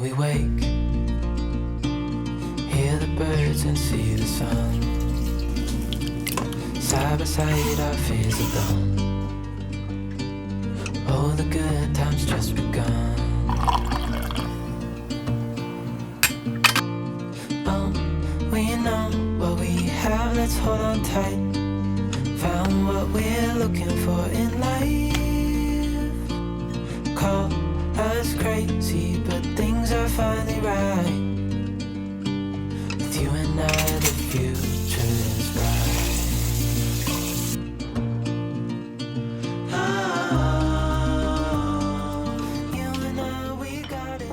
we wake, hear the birds and see the sun. Side by side our fears are gone. Oh, the good times just begun. We know what we have, let's hold on tight. Found what we're looking for in life. Call us crazy, but things are finally right. With you and I, the future is bright. Oh, you and I, we got it.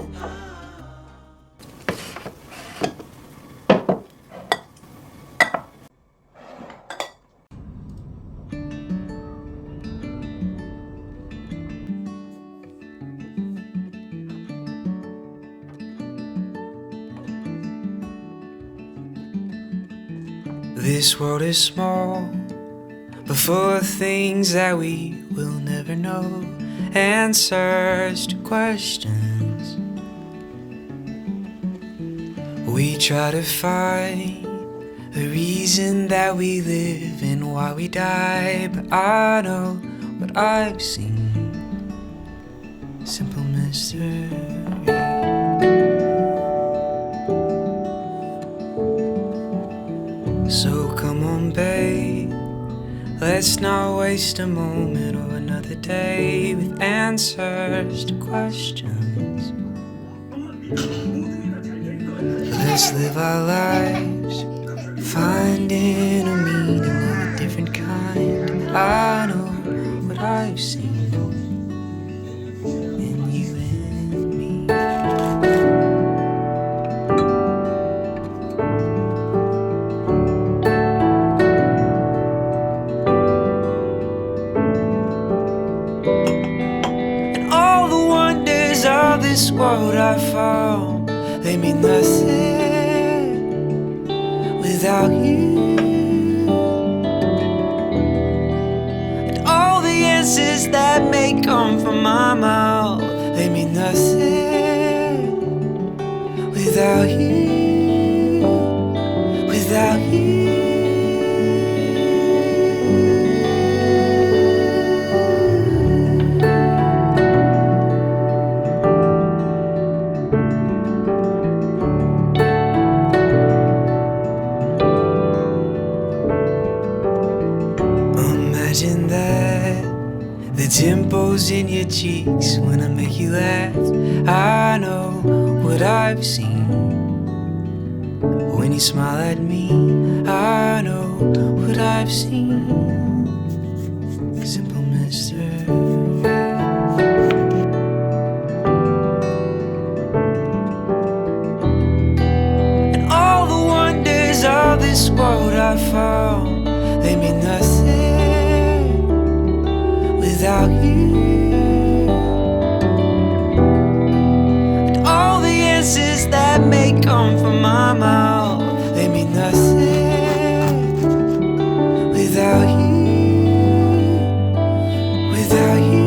This world is small, but full of things that we will never know. Answers to questions we try to find, the reason that we live and why we die. But I know what I've seen, simple mystery. So come on, babe, let's not waste a moment or another day with answers to questions. Let's live our lives, finding a meaning of a different kind. I know what I've seen in you and me. Of this world I found, they mean nothing without you. And all the answers that may come from my mouth, they mean nothing without you, without you. Imagine that, the dimples in your cheeks when I make you laugh. I know what I've seen when you smile at me. I know what I've seen, simple mystery. And all the wonders of this world I found, they mean nothing without you. And all the answers that may come from my mouth, they mean nothing without you, without you.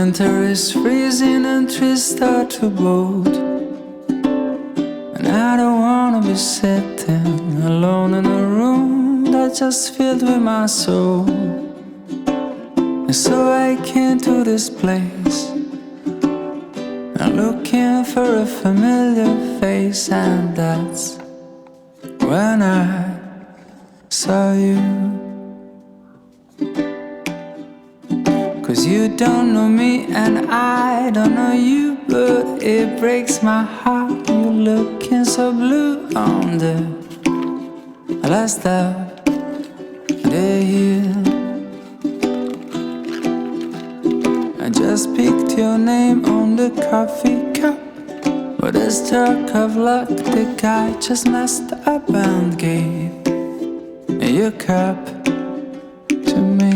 Winter is freezing and trees start to bolt, and I don't wanna be sitting alone in a room that's just filled with my soul. And so I came to this place, I'm looking for a familiar face, and that's when I saw you. 'Cause you don't know me and I don't know you, but it breaks my heart. You're looking so blue on the last out the hill. I just picked your name on the coffee cup, but a stroke of luck, the guy just messed up and gave your cup to me.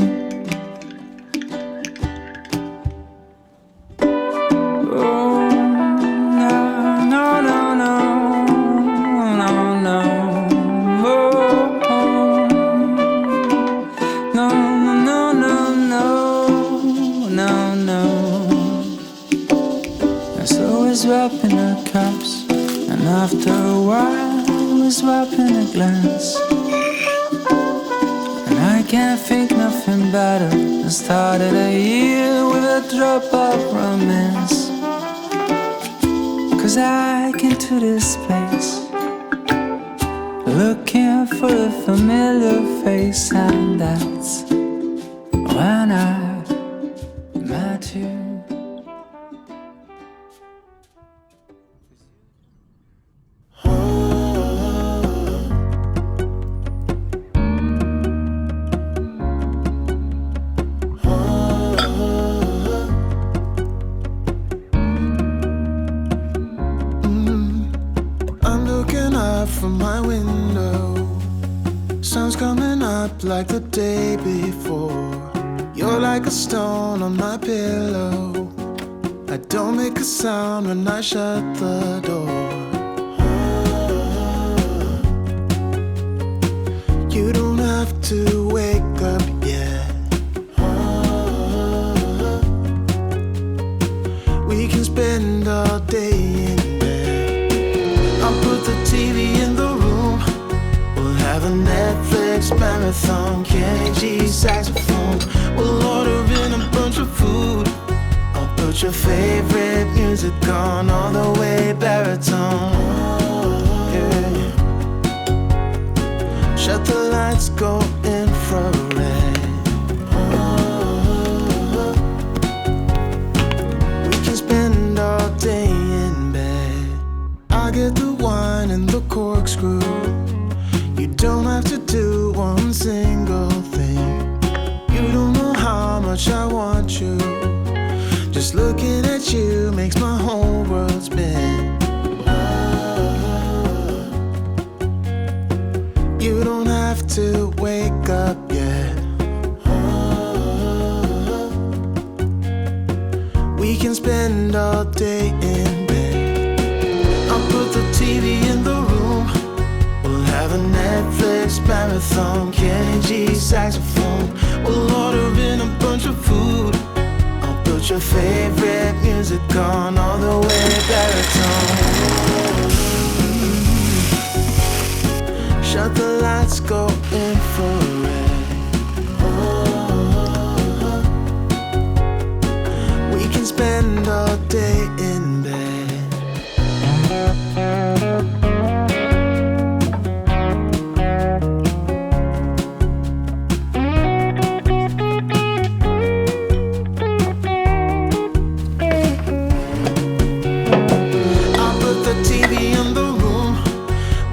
Swapping our cups, and after a while we're swapping a glance. And I can't think nothing better than started a year with a drop of romance. 'Cause I came to this place looking for a familiar face, and that's when I met you. From my window, sun's coming up like the day before. You're like a stone on my pillow. I don't make a sound when I shut the door. You don't have to wake up yet. We can spend all day in bed. I'll put the TV in the room. We'll have a Netflix marathon, Kenny G saxophone. We'll order in a bunch of food. I'll put your favorite music on all the way baritone. Yeah. Shut the lights, go infrared. We can spend all day in bed. I get the wine and the corkscrew. You don't have to do one single thing. You don't know how much I want you. Just looking at you makes my whole world spin. You don't have to wake up yet. We can spend all day in bed. I'll put the TV in the room. We'll have a Netflix marathon, Kenny G saxophone. We'll order in a bunch of food. I'll put your favorite music on all the way baritone. Shut the lights, go infrared. We can spend all day in bed. I'll put the TV in the room.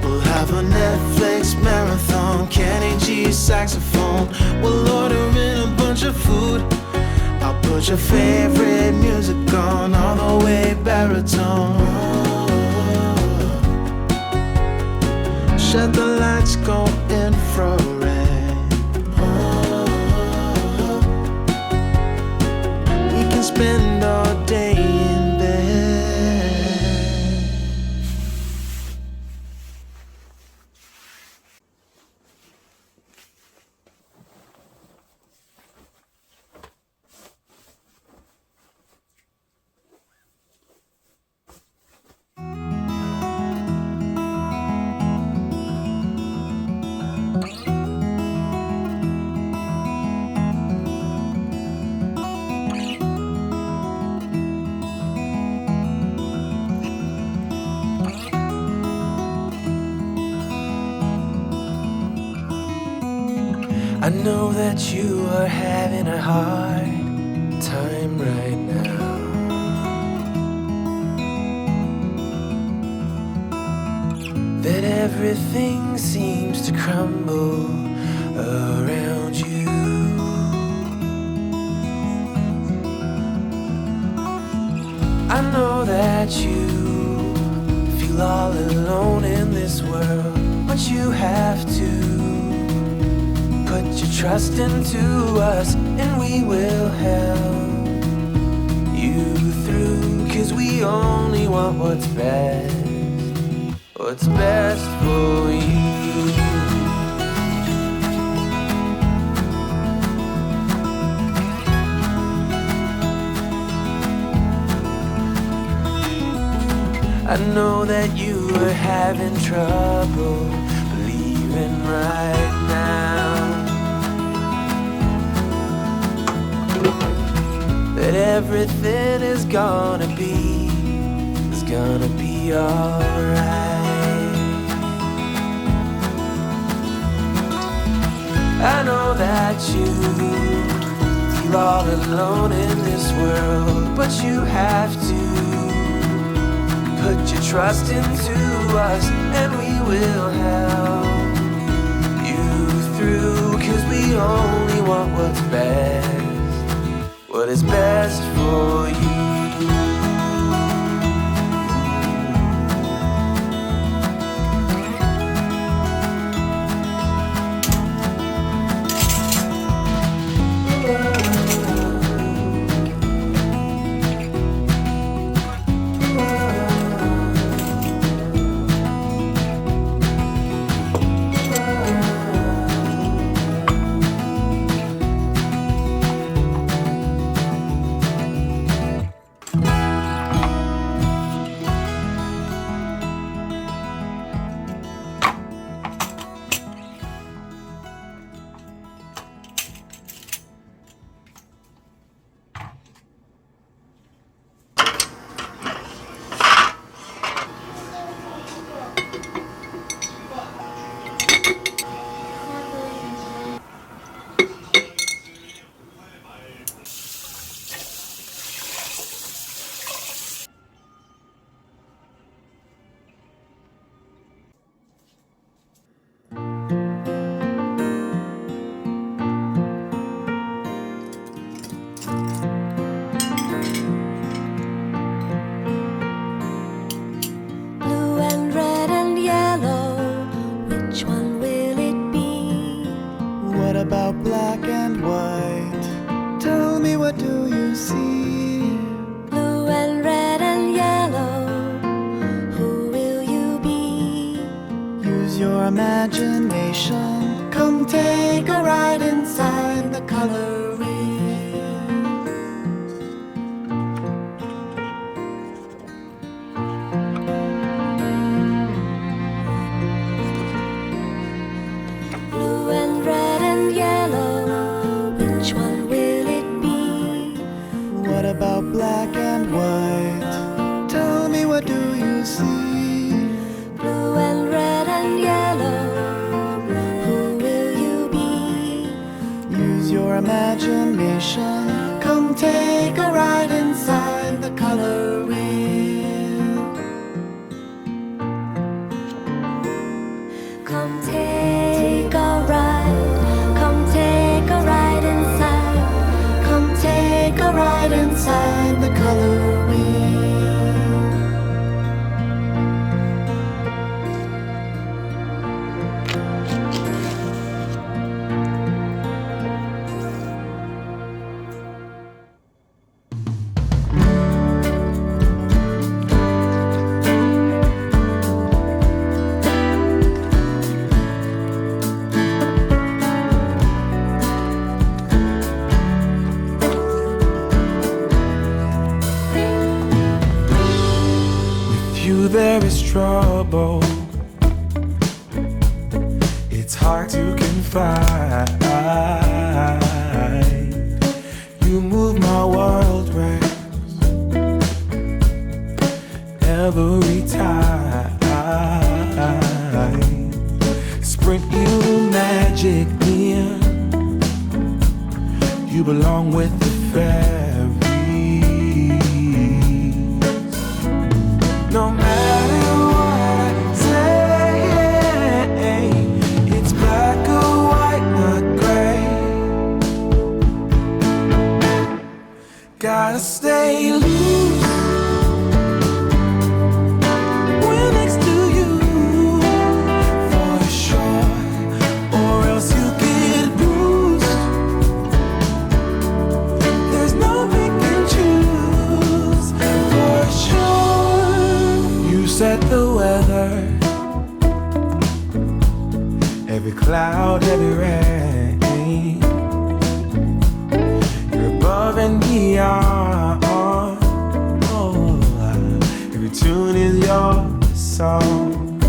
We'll have a Netflix marathon, Kenny G saxophone. We'll order in a bunch of food. I'll put your favorite music on all the way baritone. Shut the lights, go infrared. We can spend all day in bed. I know that you are having a hard time right now. everything seems to crumble around you. I know that you feel all alone in this world, but you have to put your trust into us, and we will help you through, 'cause we only want what's best for you. I know that you are having trouble believing right now that everything is gonna be alright. I know that you feel all alone in this world, but you have to put your trust into us, and we will help you through, 'cause we only want what is best for you. About black and white, tell me, what do you see? Blue and red and yellow, who will you be? Use your imagination, come take a ride inside the color wheel. Blue and red and yellow, which one will it be? What about black and white? Tell me, what do you see? Blue and red and yellow, who will you be? Use your imagination, come take a ride inside the color wheel. Come take a ride, come take a ride inside, come take a ride inside the color wheel. There is trouble, it's hard to confide. You move my world round every time. Sprint you magic in, you belong with the fairies. No matter what I say, cloud, heavy rain. You're above and beyond. Oh, every tune is your song.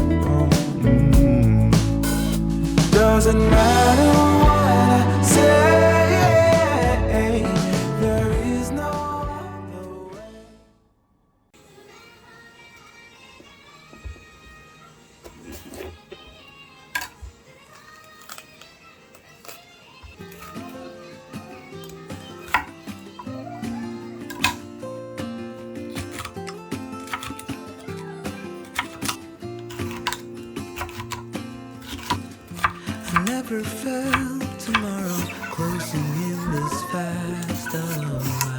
Doesn't matter what I say, there is no other way. I never felt tomorrow closing in this fast. Oh, I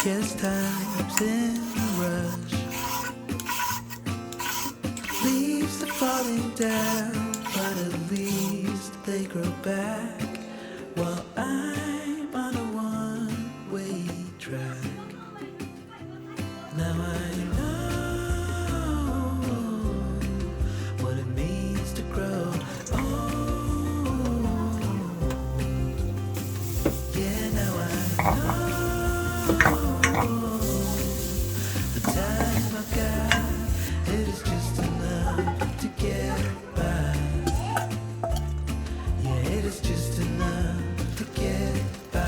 guess time's in a rush. Leaves are falling down, but at least they grow back. While I'm on a one-way track. Now I know what it means to grow. Yeah, now I know the time I've got, it is just enough to get by. Yeah, it is just enough to get by.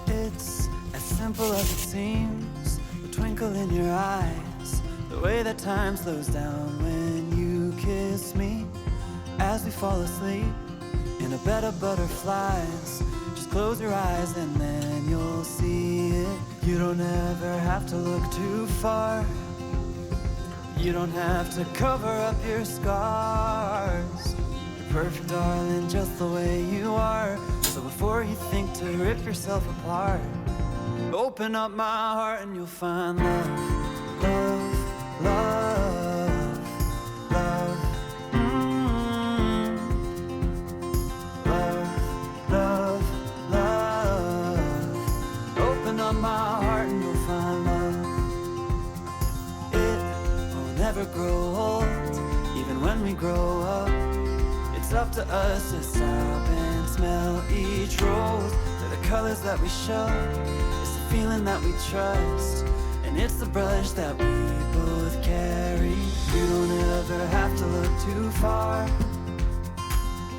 It's as simple as it seems, the twinkle in your eyes, the way that time slows down when you kiss me. As we fall asleep in a bed of butterflies, just close your eyes and then you'll see it. You don't ever have to look too far. You don't have to cover up your scars. You're perfect, darling, just the way you are. So before you think to rip yourself apart, open up my heart and you'll find love, love, love, love. Love, love, love. Open up my heart and you'll find love. It will never grow old, even when we grow up. It's up to us to stop and smell each rose. They're the colors that we show, it's the feeling that we trust, and it's the brush that we both carry. You don't ever have to look too far.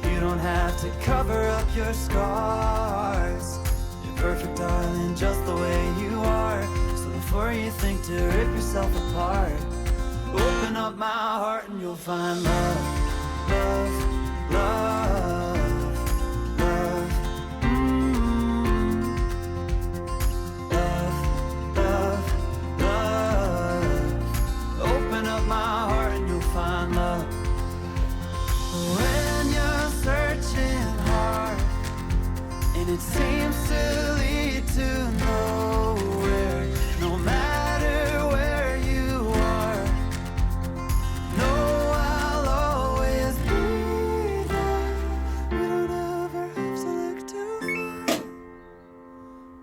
You don't have to cover up your scars. You're perfect, darling, just the way you are. So before you think to rip yourself apart, open up my heart and you'll find love, love, love, love. Love, love, love. Open up my heart and you'll find love. When you're searching hard and it seems to lead to nowhere, no matter where you are, know I'll always be there. You don't ever have to look too far.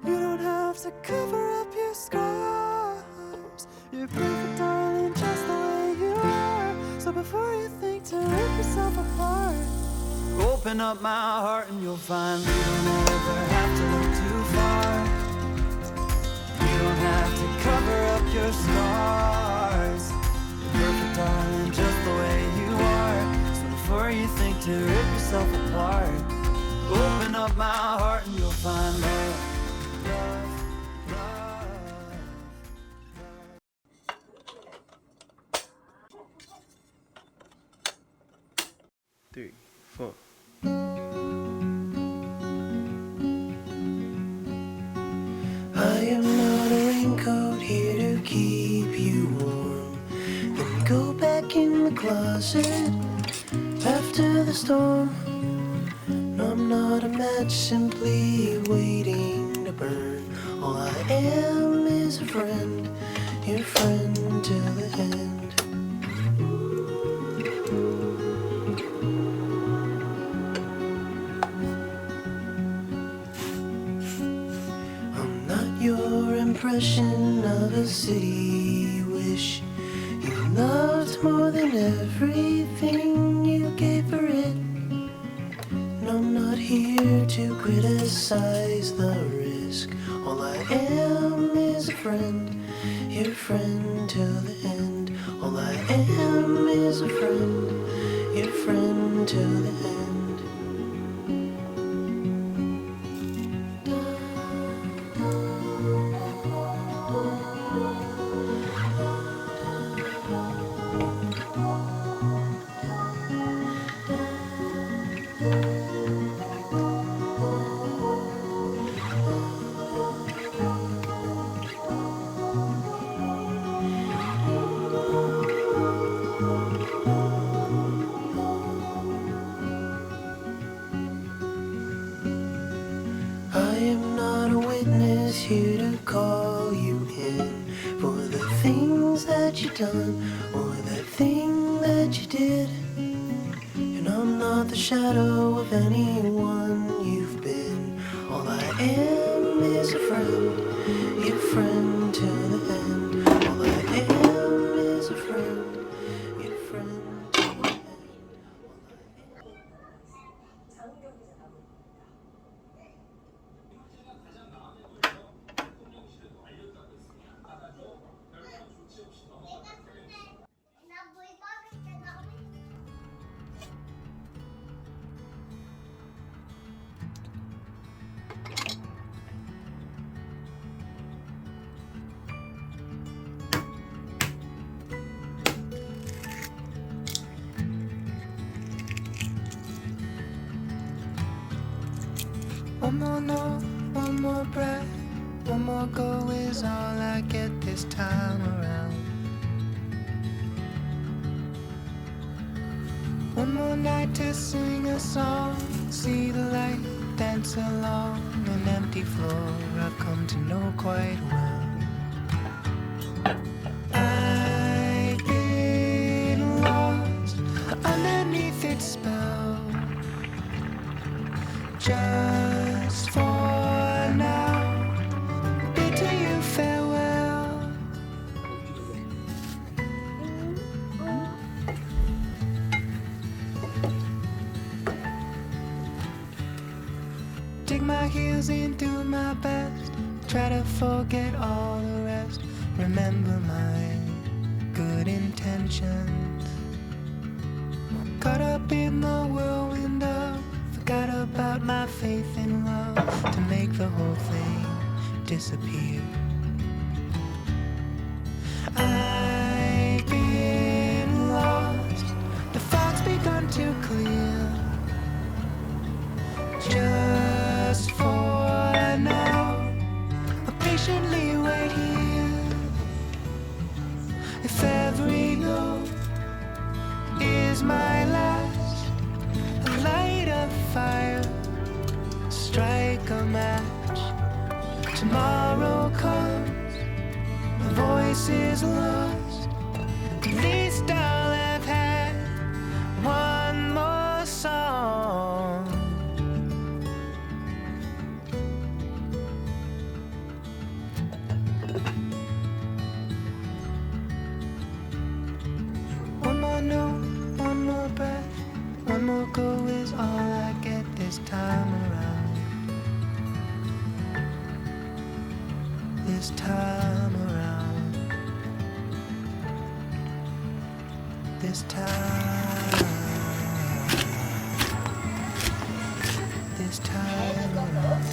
You don't have to cover up your scars. You're perfect, darling, just the way you are. So before you think to rip yourself apart, open up my heart and you'll find you don't ever have to look too far. You don't have to cover up your scars. You're perfect, darling, just the way you are. So before you think to rip yourself apart, open up my heart and you'll find love, love, love. 3, 4. I am not a raincoat here to keep you warm. Then go back in the closet after the storm. No, I'm not a match simply waiting to burn. All I am is a friend, your friend till the end. I'm not your impression of a city wish. You loved more than everything you gave for it. And I'm not here to criticize the risk. All I am is a friend, your friend till the end. All I am is a friend, your friend till the end. I am not a witness here to call you in for the things that you done or that thing that you did. And I'm not the shadow of anyone you've been. All I am is a friend, your friend till the end. All I am is a friend, your friend till the end. One more note, one more breath, one more go is all I get this time around. One more night to sing a song, see the light, dance along an empty floor I've come to know quite well. I've been lost underneath its spell. Just for now, bid to you farewell. Dig my heels in, do my best, try to forget all the rest. Remember my good intentions. Caught up in the whirlwind of, forgot about my faith in love to make the whole thing disappear. I've been lost, the fog's begun to clear. Just for now, I patiently wait here. If every note is my last, light a fire, strike a match. Tomorrow comes, the voice is lost. At least I'll have had one more song. One more note, one more breath, one more go is all I get this time around. This time around. This time. This time around.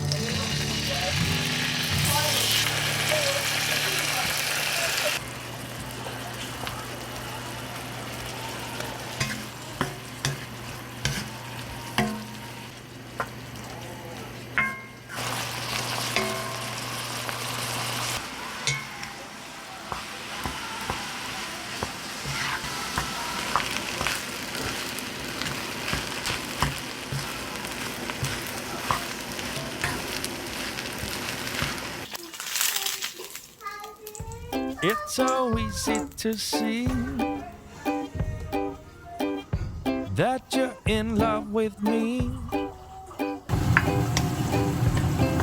It's so easy to see that you're in love with me.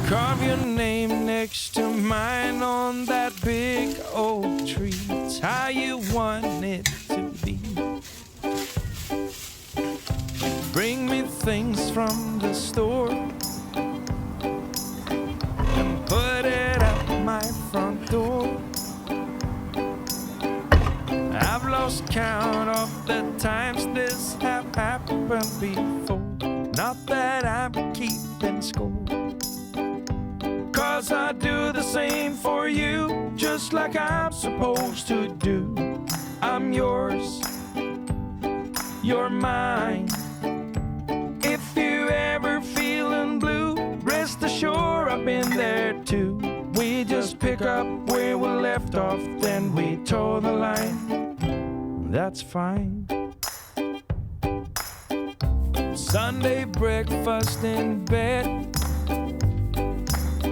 Carve your name next to mine on that big oak tree. It's how you want it to be. Bring me things from the store and put it at my front door. I've lost count of the times this have happened before. Not that I'm keeping score, 'cause I do the same for you, just like I'm supposed to do. I'm yours, you're mine. If you ever feeling blue, rest assured I've been there too. We just pick up where we left off, then we toe the line. That's fine. Sunday breakfast in bed,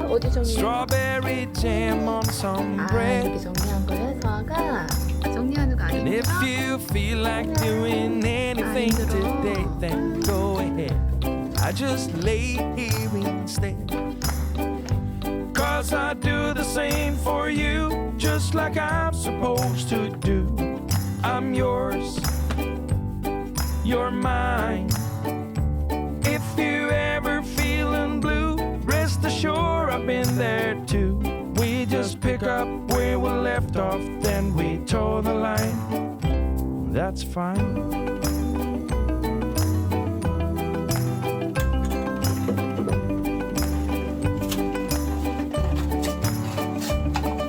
어디 정리? strawberry jam on some bread. 이렇게 정리한 거예요, 서아가? 정리하는 거 And if 아니에요? you feel like doing anything today, then go ahead. I just lay here instead, 'cause I do the same for you, just like I'm supposed to do. I'm yours, you're mine. If you ever feeling blue, rest assured I've been there too. We just pick up where we left off, then we toe the line. That's fine.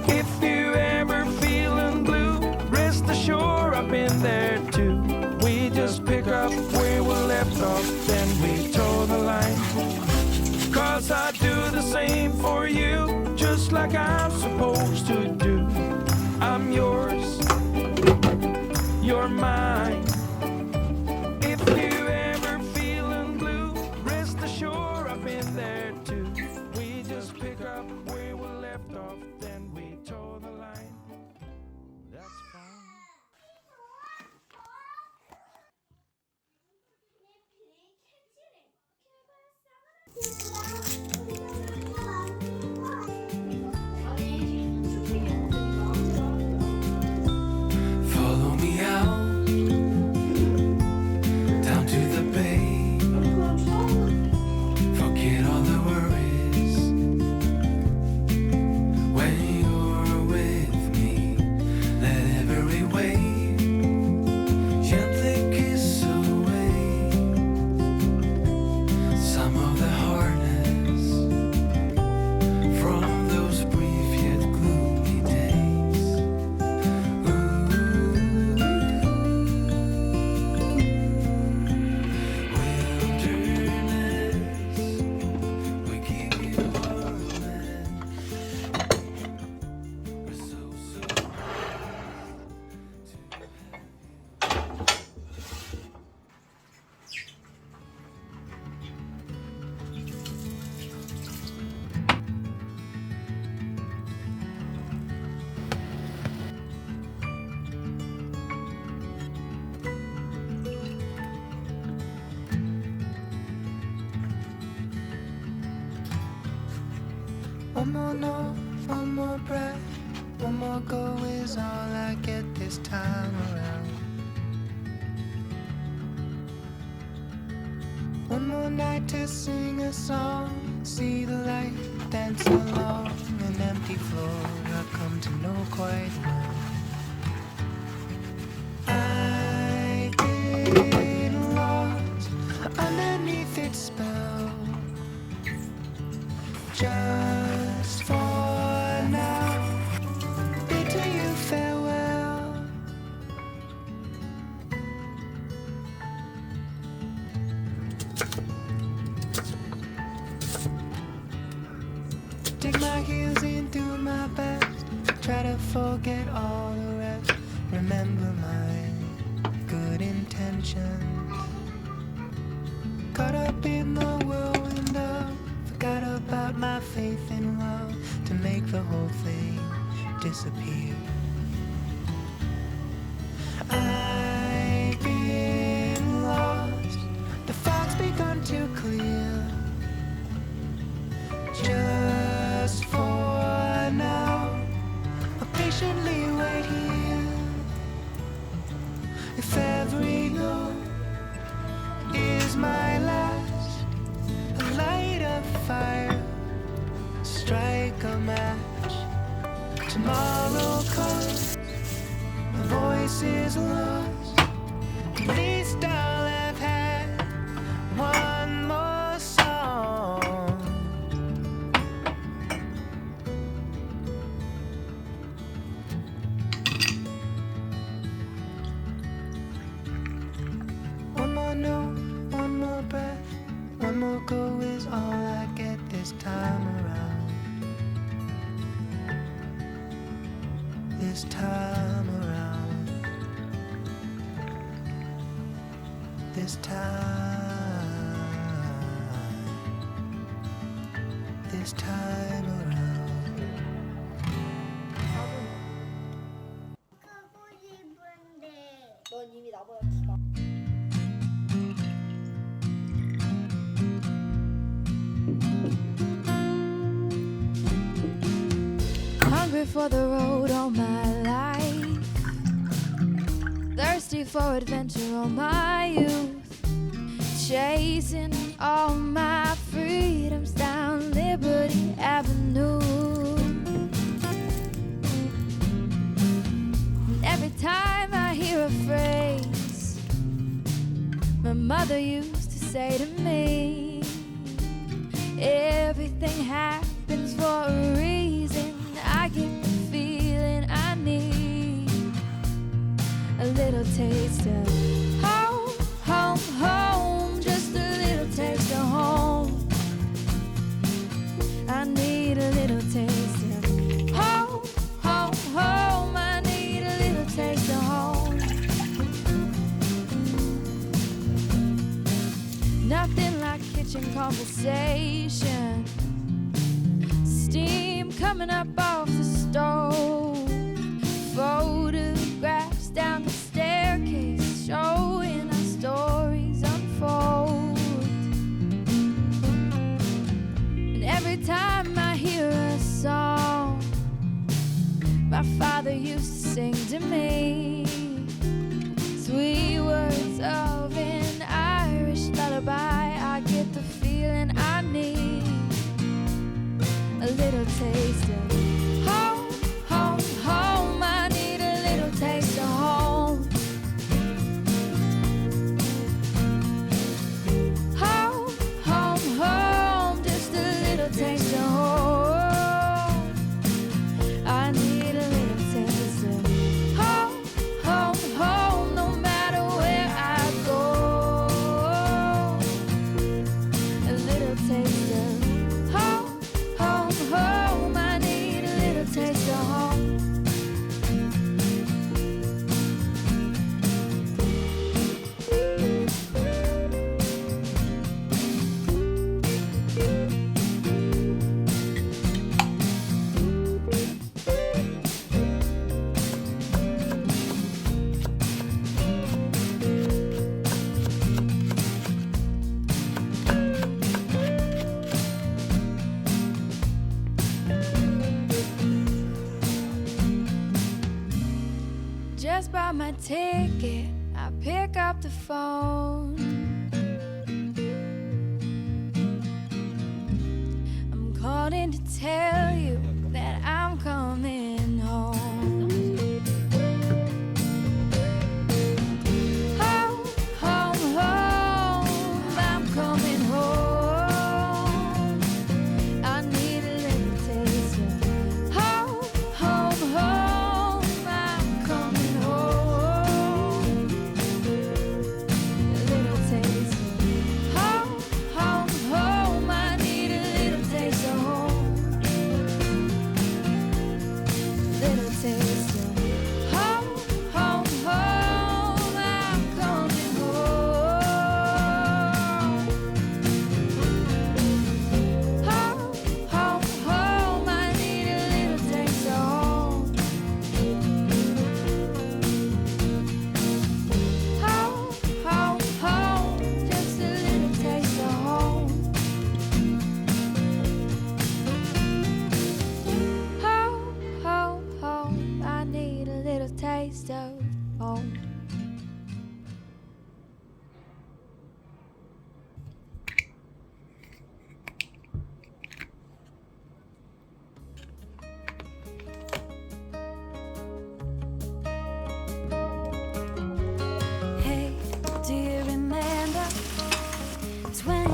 If you ever feeling blue, rest assured I've been there too. We just pick up where we left off, then we toe the line. 'Cause I do the same for you, just like I'm supposed to do. I'm yours, you're mine. If you ever feeling blue, rest assured I've been there too. We just pick up where we left off, then we toe the line. That's fine. Follow me out, down to the bay. Forget all the worries. When you're with me, let every wave gently kiss away some of the hardness from those brief yet gloomy days. Wilderness, we keep you warm and we're so One more note, one more breath, one more go is all I get this time around. One more night to sing a song, see the light dance along an empty floor I've come to know quite well. I've been lost underneath its spell, just for now, bid to you farewell. Dig my heels in, do my best, try to forget all the rest. Remember my good intentions. Caught up in the whirlwind of, forgot about my faith in love to make the whole thing disappear. is lost. At least I'll have had one more song. One more note, one more breath, one more go is all I get this time around. This time around. This time around. 가고 싶은데 넌 이미 나보다 키가 Hungry for the road all my life, thirsty for adventure all my youth, chasing all my freedoms down Liberty Avenue. And every time I hear a phrase my mother used to say to me, everything happens for a reason, I get the feeling I need a little taste of home, home, home, just a little taste of home. I need a little taste of home, home, home. I need a little taste of home. Nothing like kitchen conversation, steam coming up off the stove, photographs down the staircase showing our stories unfold. And every time I hear a song my father used to sing to me, sweet words of an Irish lullaby, I get the feeling I need a little taste of home, home, home. I need a little taste of home. Home, home, home, just a little taste of home. I need a little taste of home, home, home, no matter where I go. A little taste of home, home, home. I need a little taste of home. Just bought my ticket, I pick up the phone. I'm calling to tell you that I'm coming home. Home, home, home, I'm coming home. I need a little taste of home, home, home, I'm coming home. A little taste of home, home, home, I need a little taste of home.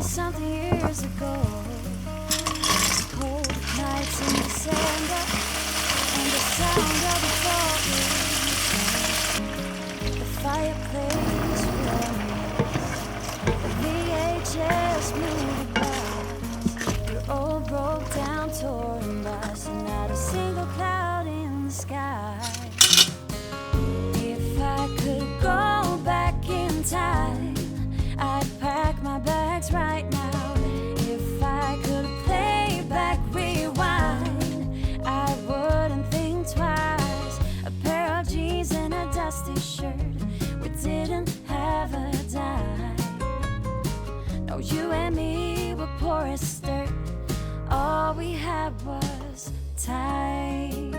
something years ago. Cold nights in December and the sound of the fog. The fireplace flames, the VHS movie box, your old broke down touring bus, and not a single cloud in the sky. If I could go back in time, I'd pack my bags right now. If I could play back, rewind, I wouldn't think twice. A pair of jeans and a dusty shirt, we didn't have a dime. No, you and me were poor as dirt. All we had was time.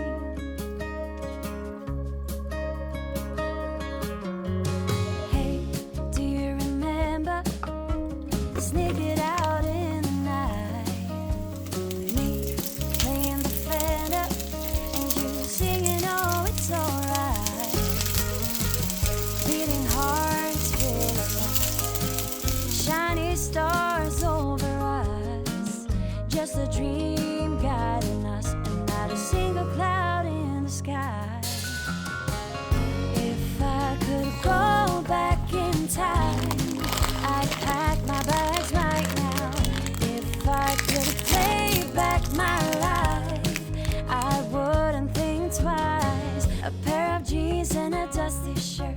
Sneak it out in the night. Me playing the Fender and you singing, oh, it's alright. Beating hearts full of us, shiny stars over us. Just a dream guiding us, and not a single cloud in the sky. If I could go back in time, I'd pack my bags right now. If I could play back my life, I wouldn't think twice. A pair of jeans and a dusty shirt,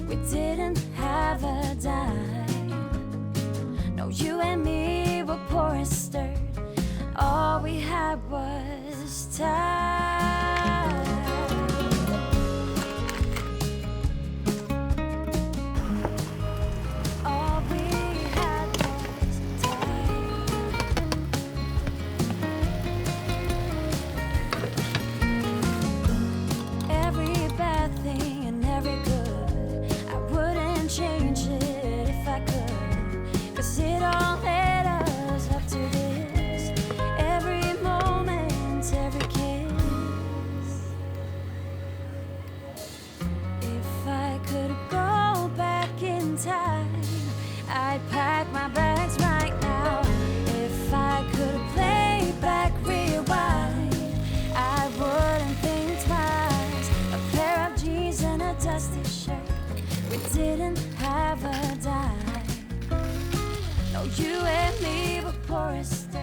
we didn't have a dime. No, you and me were poor as dirt. All we had was time. Change it if I could, 'cause it all led us up to this. Every moment, every kiss. If I could go back in time, I'd pack my bags right now. If I could play back, rewind, I wouldn't think twice. A pair of jeans and a dusty shirt, we didn't have a dime. No, you and me were poor as dirt,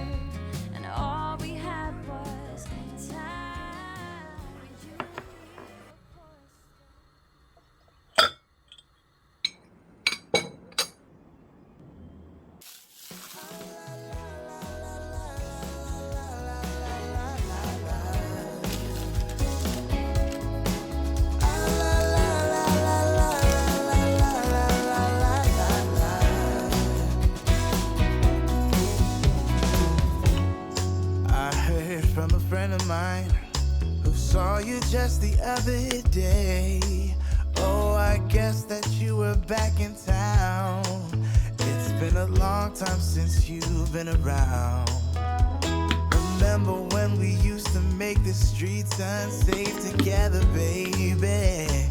and all we had was time. You and me were poor as from a friend of mine who saw you just the other day. Oh, I guess that you were back in town. It's been a long time since you've been around. Remember when we used to make the streets unsafe together, baby?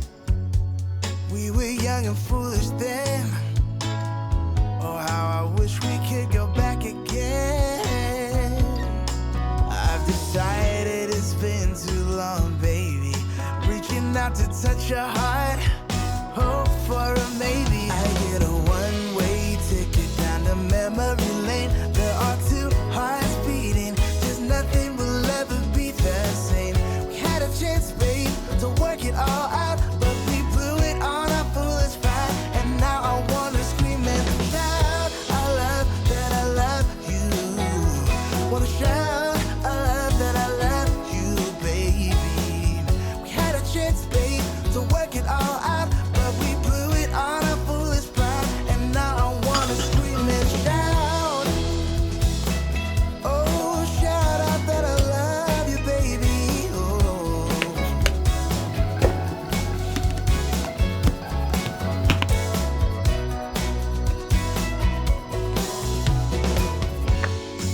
We were young and foolish then. Oh, how I wish we could go back again. Decided it's been too long, baby. Reaching out to touch your heart, hope for a maybe. I get a one-way ticket down to memory lane. There are two hearts beating, just nothing will ever be the same. We had a chance, babe, to work it all out, but we blew it on our foolish pride. And now I wanna scream and shout, I love that I love you. Wanna shout to work it all out, but we blew it on our foolish pride. And now I wanna scream and shout, oh, shout out that I love you, baby. Oh.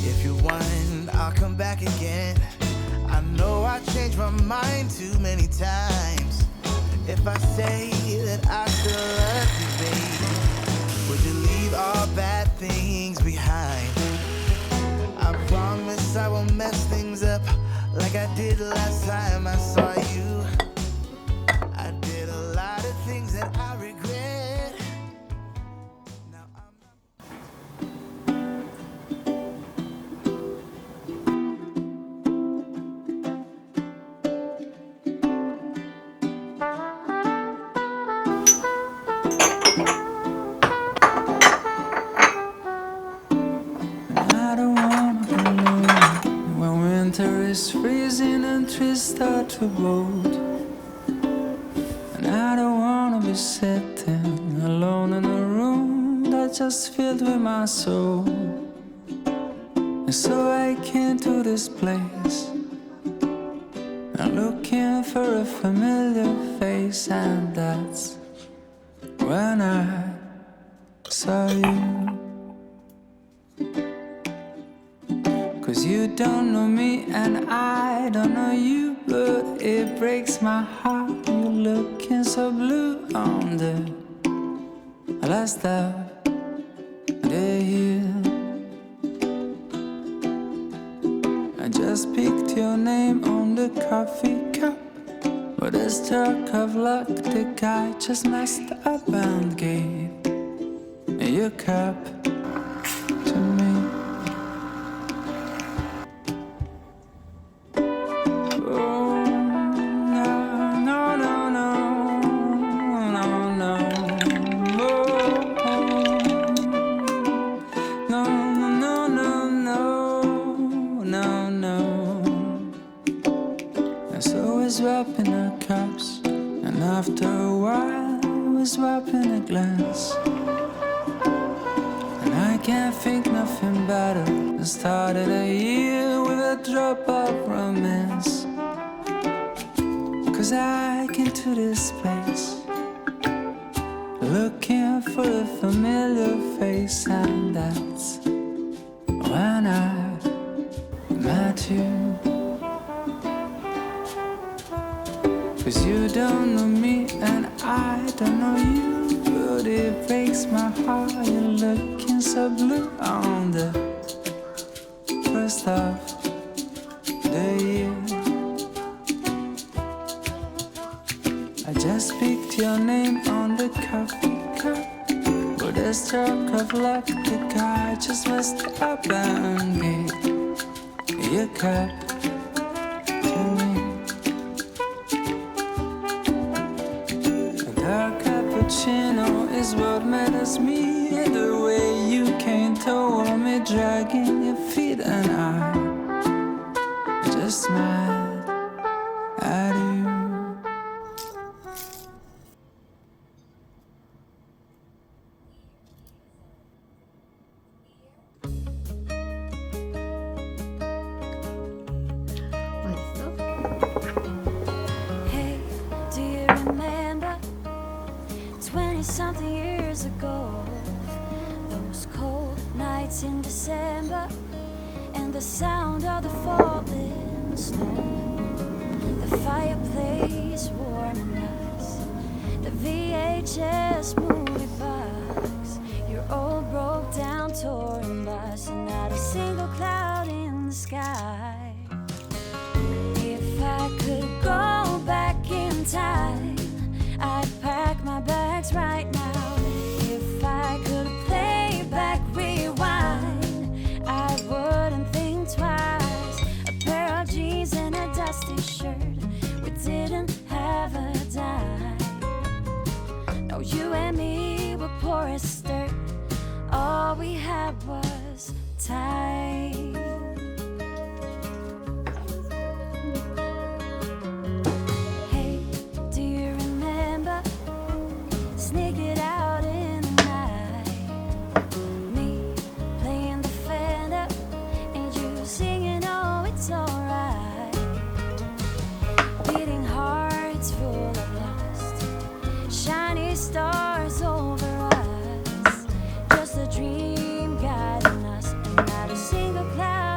If you want, I'll come back again. I know I changed my mind too many times. If I say that I still love you, baby, would you leave all bad things behind? I did last time I saw you. I did a lot of things that I regret. Now I'm I don't wanna be lonely when winter is freezing and trees start to bolt. And I don't wanna be sitting alone in a room that's just filled with my soul. And so I came to this place, I'm looking for a familiar face, and that's when I saw you. 'Cause you don't know me and I don't know you, but it breaks my heart. You're looking so blue on the last of the year. I just picked your name on the coffee cup, but a stroke of luck, the guy just messed up and gave your cup to me. Swapping our cups, and after a while we're swapping a glance. And I can't think nothing better than starting a year with a drop of romance. 'Cause I came to this place looking for a familiar face, and that's when I met you. 'Cause you don't know me and I don't know you, but it breaks my heart. You're looking so blue on the first of the year. I just picked your name on the coffee cup, but a stroke of luck, the guy just messed up and gave your cup to me. Cappuccino is what matters me, and the way you came toward me, dragging your feet, and I just smiled at you. 맛있어? Hey, do you remember 20-something years ago? Those cold nights in December, and the sound of the falling snow. The fireplace warm and nice, the VHS movie box, your old broke down touring bus, and not a single cloud in the sky. If I could go back in time, I'd pack my bags right now. If I could play back, rewind, I wouldn't think twice. A pair of jeans and a dusty shirt, we didn't have a dime. No, you and me were poor as dirt, all we had was time. Hey, do you remember sneaking out in the night? Me playing the Fender and you singing, oh, it's alright. Beating hearts full of lust, shiny stars over us, just a dream guiding us, and not a single cloud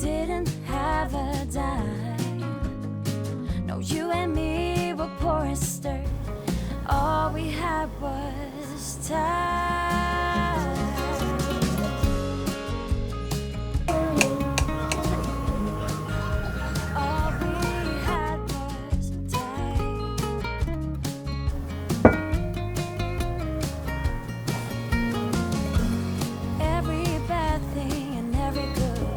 didn't have a dime. No, you and me were poor as dirt. All we had was time. All we had was time. Every bad thing and every good,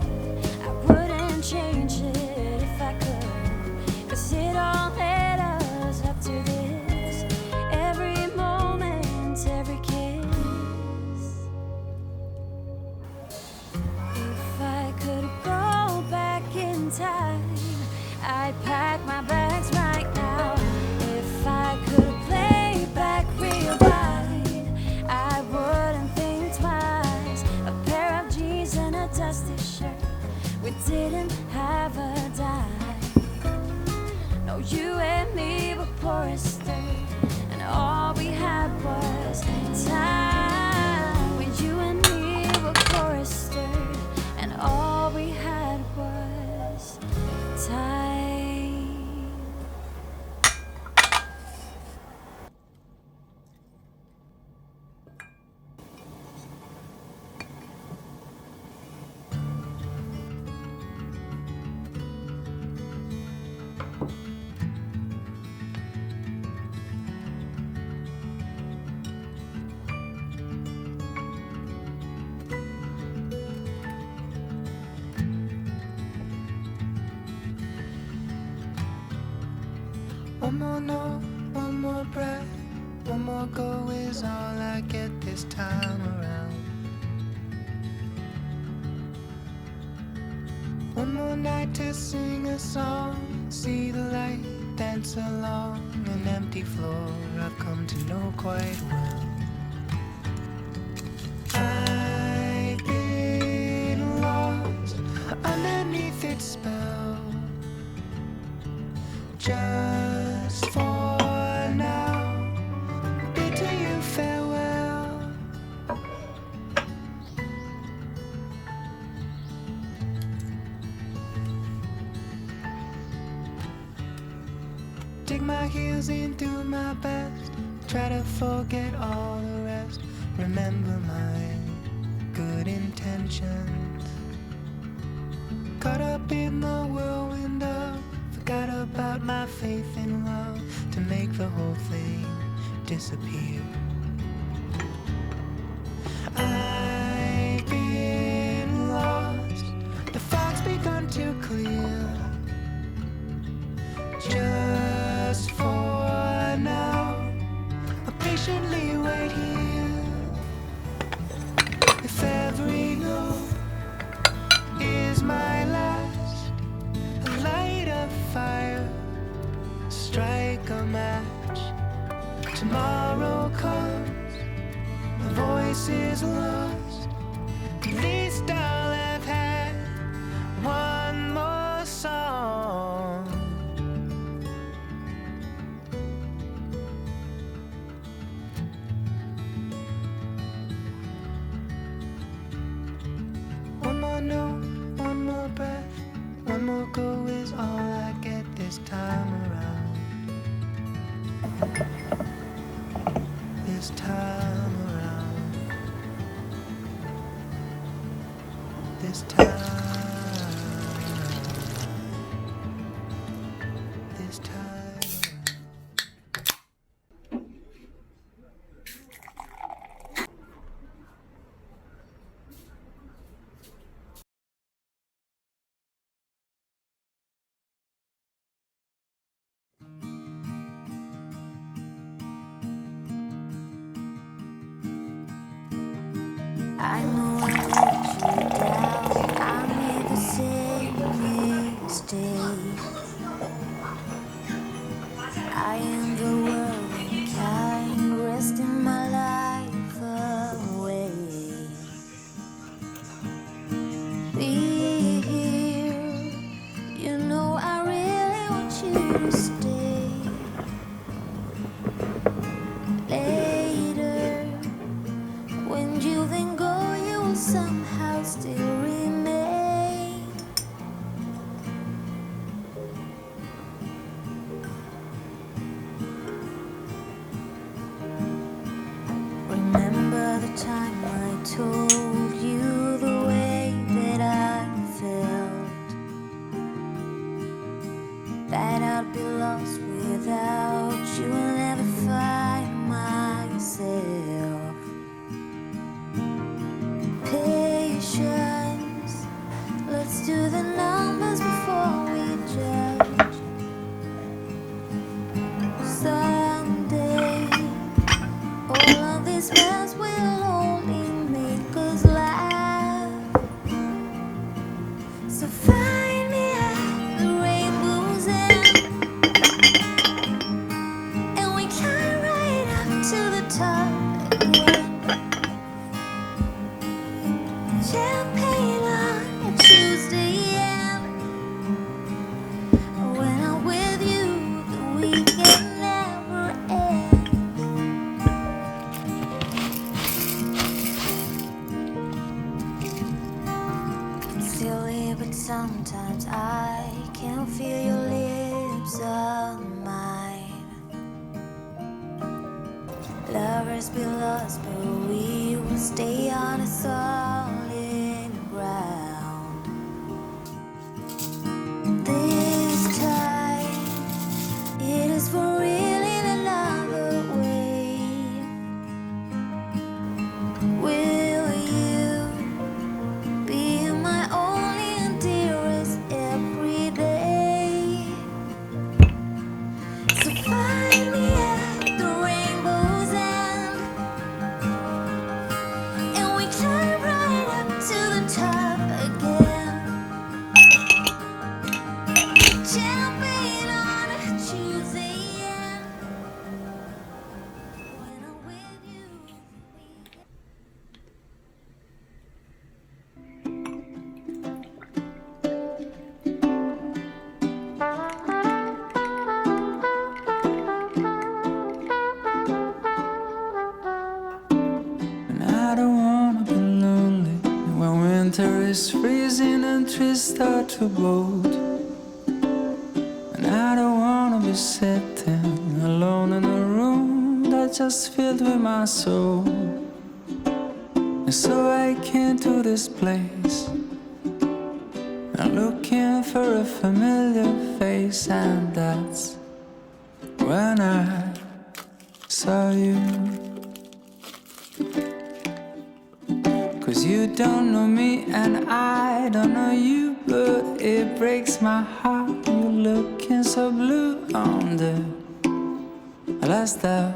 I wouldn't change it if I could. 'Cause it all led us up to this. Every moment, every kiss. If I could go back in time, I'd pack my bags right now. If I could play back rewind, I wouldn't think twice. A pair of jeans and a dusty shirt. We didn't have a dime. No, you and me were poor as dirt, and all we had was time. When you and me were poor as dirt, and all we had was time. One more note, one more breath, one more go is all I get this time around. One more night to sing a song, see the light, dance along an empty floor I've come to know quite well. I've been lost underneath its spell, just for now, bid to you farewell. Dig my heels in, do my best, try to forget all the rest. Remember my good intentions. Caught up in the whirlwind of, forgot about my faith in love to make the whole thing disappear. I've been lost, the fog's begun to clear. Just for now, I patiently wait here. If every note is my last, light a fire, strike a match. Tomorrow comes, the voice is lost. At least I'll have had one more song. One more note, one more breath, one more go is all I get this time around. This time around. This time. This time. I know I let you down. I made the same mistake. I am the world kind, resting my life away. Be here, you know I really want you to stay. Later, when you then go, you will somehow still remain. time I told you the way that I felt, that I'd be lost without you and never find myself. Patience, let's do the numbers before we judge. Someday, all of this mess will only make us laugh. So find me at the rainbow's end, and we climb right up to the top again. Champagne on a Tuesday, and when I'm with you, the weekend never ends. It's silly, but sometimes I can feel your lips on mine. Lovers be lost, but we will stay on a solid ground. This time, it is for real in another way. Will you be my only and dearest every day? So find me at the rainbow's end, and we climb right up to the top again. Champagne on a Tuesday, and when I'm with you, And I don't wanna be lonely when winter is freezing and trees start to bolt. And I don't wanna be sitting alone in a room that's just filled with my soul. And so I came to this place, I'm looking for a familiar face, and that's when I saw you. 'Cause you don't know me and I don't know you, but it breaks my heart. You're looking so blue on the last of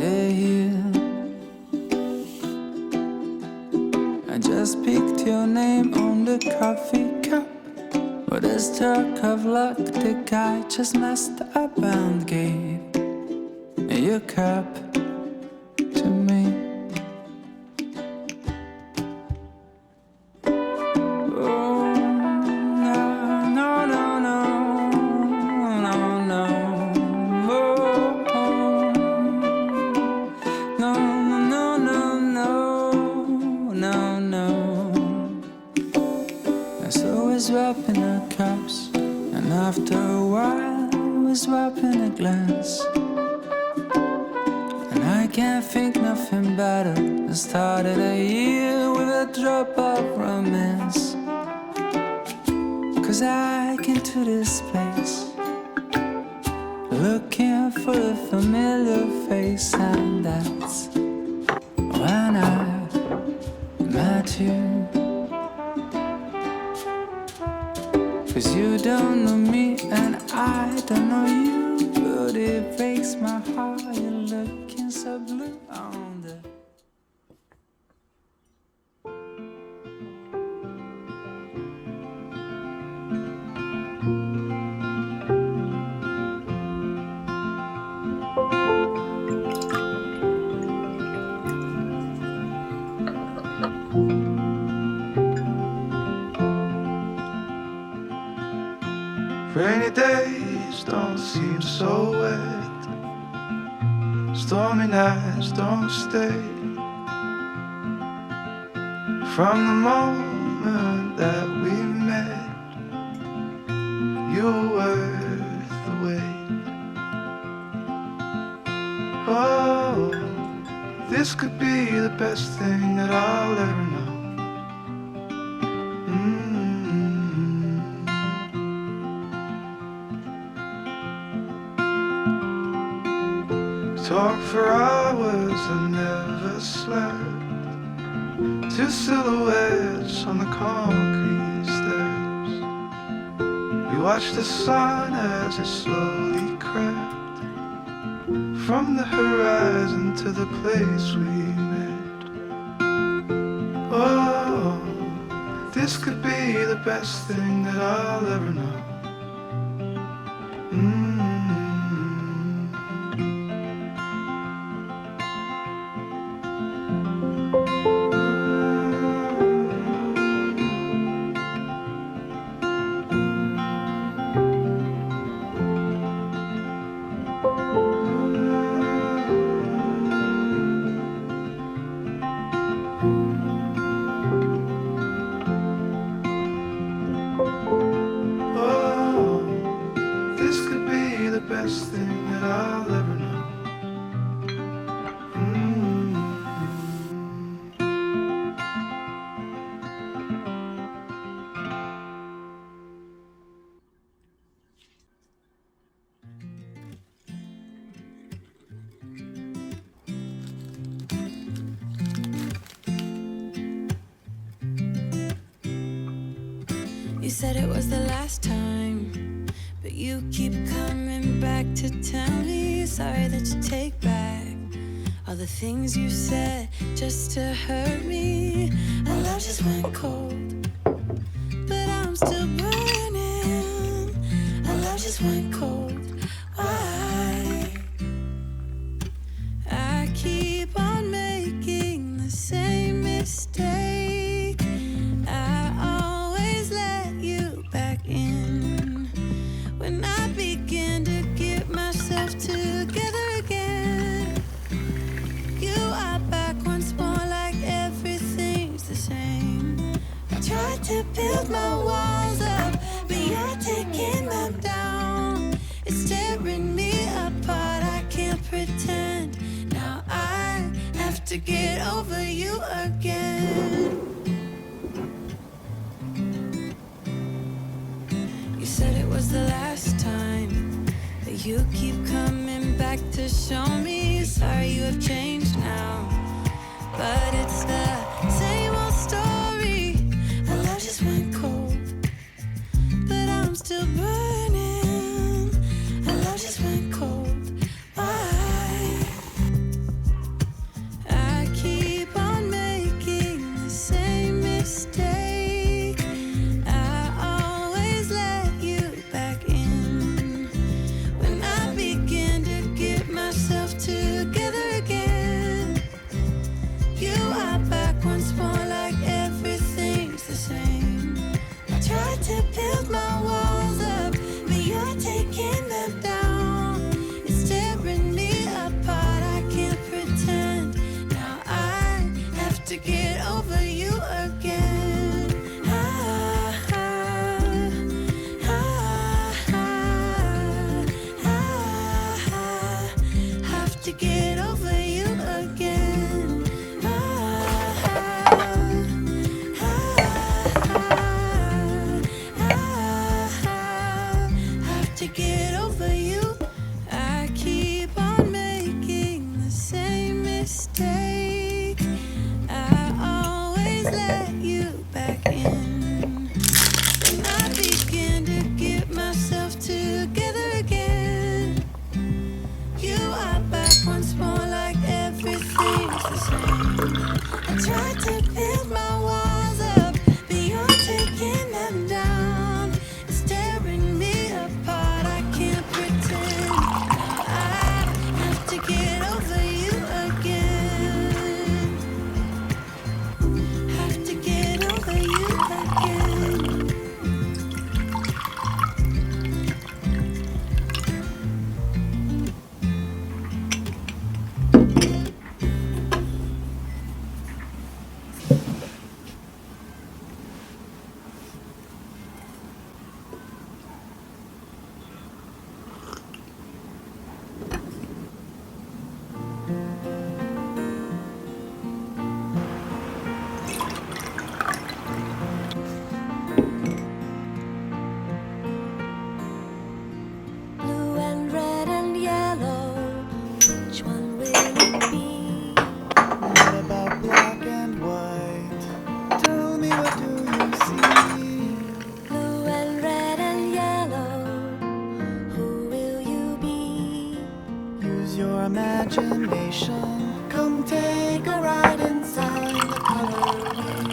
the hill. I just picked your name on the coffee cup, but a stroke of luck, the guy just messed up and gave your cup to me. Oh, no, no, no, no, no, no. Oh, no, no, no, no, no, no. So we're swapping our cups, and after a while we're swapping a glance. And I can't think nothing better than started a year with a drop of romance. 'Cause I came to this place looking for a familiar face, and that's when I met you. 'Cause you don't know me and I don't know you, but it breaks my heart. You're looking so blue on the Rainy days don't seem so wet. Stormy nights don't stay. From the moment that we met, you were worth the wait. Oh, this could be the best thing that I'll ever know. Talk for hours and never slept. Two silhouettes on the concrete steps. We watched the sun as it slowly crept from the horizon to the place we met. Oh, this could be the best thing that I'll ever know. Best thing that I'll ever know. You said it was the last time, but you keep coming back to tell me sorry that you take back all the things you said just to hurt me. Our love just went cold, but I'm still burning. Our love just went cold. Why? I keep on making the same mistake. I always let you back in when I begin to get myself together again. You are back once more like everything's the same. I tried to build my walls up, but you're taking them down. It's tearing me apart, I can't pretend. Now I have to get over you again. You said it was the last time, but you keep coming back to show me sorry you have changed now. But it's the same old story. Our love just went cold, but I'm still burning. Our love just went cold. Why? I keep on making the same mistake. I always let you back in when I begin to get myself together. imagination. Come take a ride inside the color.